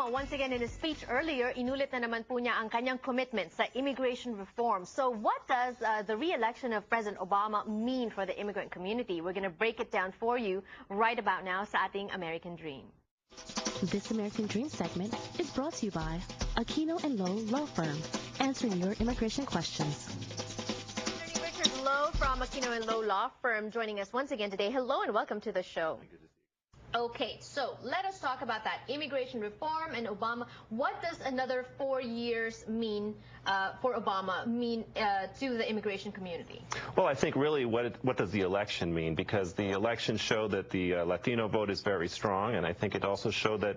Obama, once again in his speech earlier, inulit na naman po niya ang kanyang commitment sa immigration reform. So what does the re-election of President Obama mean for the immigrant community? We're going to break it down for you right about now sa ating American Dream. This American Dream segment is brought to you by Aquino & Lowe Law Firm, answering your immigration questions. Richard Lowe from Aquino & Lowe Law Firm joining us once again today. Hello and welcome to the show. Okay, so let us talk about that immigration reform and Obama. What does another 4 years mean for Obama to the immigration community? Well, I think really what does the election mean? Because the election showed that the Latino vote is very strong, and I think it also showed that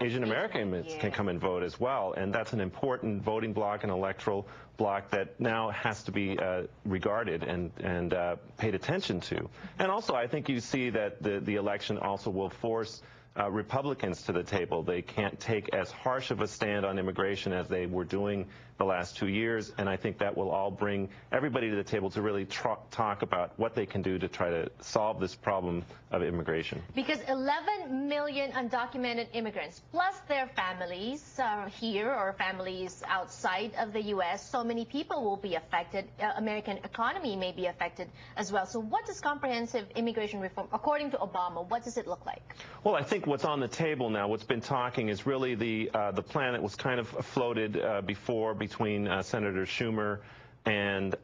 Asian Americans can come and vote as well, and that's an important voting bloc and electoral bloc that now has to be regarded and paid attention to. And also, I think you see that the election also will force Republicans to the table. They can't take as harsh of a stand on immigration as they were doing the last 2 years, and I think that will all bring everybody to the table to really talk about what they can do to try to solve this problem of immigration. Because 11 million undocumented immigrants, plus their families here or families outside of the U.S., so many people will be affected. American economy may be affected as well. So what does comprehensive immigration reform, according to Obama, what does it look like? Well, I think what's on the table now, what's been talking is really the plan that was kind of floated before between Senator Schumer and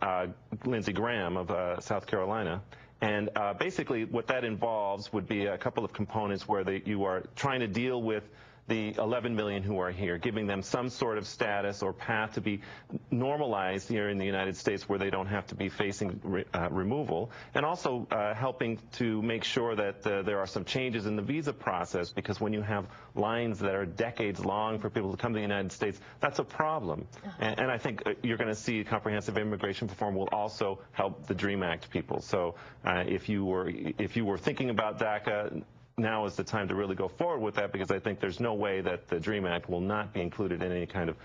Lindsey Graham of South Carolina. And basically what that involves would be a couple of components where you are trying to deal with the 11 million who are here, giving them some sort of status or path to be normalized here in the United States where they don't have to be facing removal, and also helping to make sure that there are some changes in the visa process, because when you have lines that are decades long for people to come to the United States, that's a problem. And I think you're going to see comprehensive immigration reform will also help the DREAM Act people. So if you were thinking about DACA, now is the time to really go forward with that, because I think there's no way that the DREAM Act will not be included in any kind of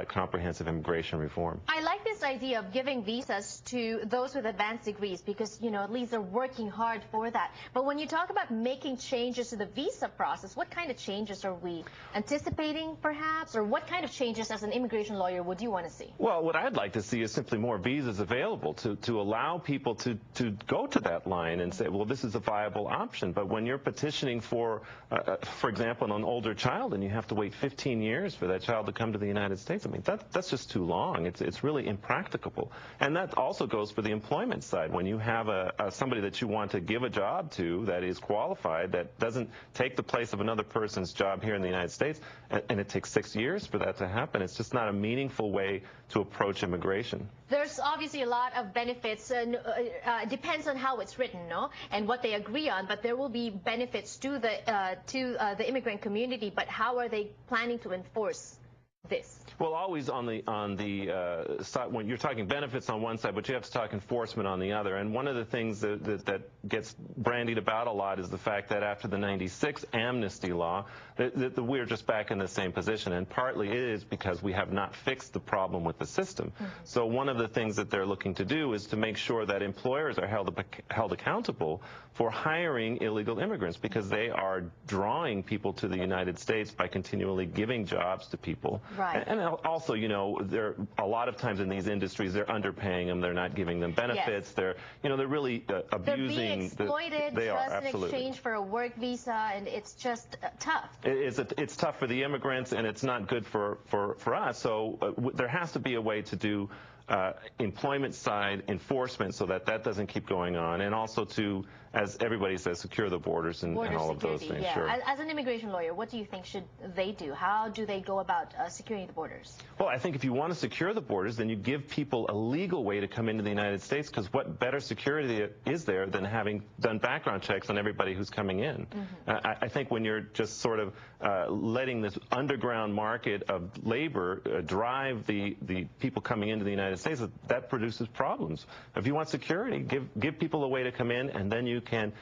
comprehensive immigration reform. I like this idea of giving visas to those with advanced degrees because, you know, at least they're working hard for that. But when you talk about making changes to the visa process, what kind of changes are we anticipating, perhaps? Or what kind of changes as an immigration lawyer would you want to see? Well, what I'd like to see is simply more visas available to allow people to go to that line and say, well, this is a viable option. But when you're petitioning for example, an older child, and you have to wait 15 years for that child to come to the United States, I mean, that's just too long. It's really impracticable. And that also goes for the employment side. When you have somebody that you want to give a job to that is qualified, that doesn't take the place of another person's job here in the United States, and it takes 6 years for that to happen, it's just not a meaningful way to approach immigration. There's obviously a lot of benefits. Depends on how it's written, no, and what they agree on. But there will be benefits to the immigrant community. But how are they planning to enforce this? Well, always on the side, when you're talking benefits on one side, but you have to talk enforcement on the other. And one of the things that gets brandied about a lot is the fact that after the '96 amnesty law, we're just back in the same position. And partly it is because we have not fixed the problem with the system. So one of the things that they're looking to do is to make sure that employers are held accountable for hiring illegal immigrants, because they are drawing people to the United States by continually giving jobs to people. Right. And also, you know, a lot of times in these industries, they're underpaying them. They're not giving them benefits. Yes. They're really abusing. They're being exploited just in exchange for a work visa, and it's just tough. It's tough for the immigrants, and it's not good for us. So there has to be a way to do employment side enforcement so that doesn't keep going on, and also to, as everybody says, secure the borders and all of those things. Yeah. Sure. As an immigration lawyer, what do you think should they do? How do they go about securing the borders? Well, I think if you want to secure the borders, then you give people a legal way to come into the United States, because what better security is there than having done background checks on everybody who's coming in? I think when you're just sort of letting this underground market of labor drive the people coming into the United States, that produces problems. If you want security, give people a way to come in, and then you can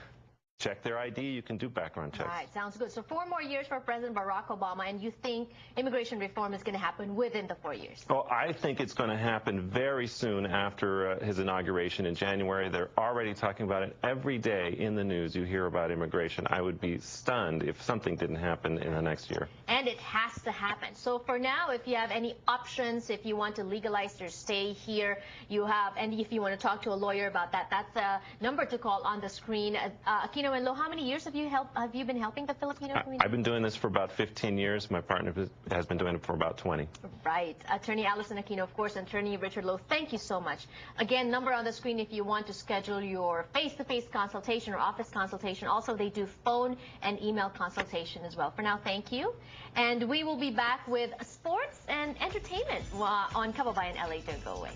check their ID. You can do background checks. All right, sounds good. So 4 more years for President Barack Obama, and you think immigration reform is going to happen within the 4 years? Well, I think it's going to happen very soon after his inauguration in January. They're already talking about it every day in the news. You hear about immigration. I would be stunned if something didn't happen in the next year. And it has to happen. So for now, if you have any options, if you want to legalize your stay here, you have, and if you want to talk to a lawyer about that, that's a number to call on the screen. Aquino and Lo, how many years have you been helping the Filipino community? I've been doing this for about 15 years. My partner has been doing it for about 20. Right. Attorney Allison Aquino, of course, and Attorney Richard Lo, thank you so much. Again, number on the screen if you want to schedule your face-to-face consultation or office consultation. Also, they do phone and email consultation as well. For now, thank you. And we will be back with sports and entertainment on Kababayan LA. Don't go away.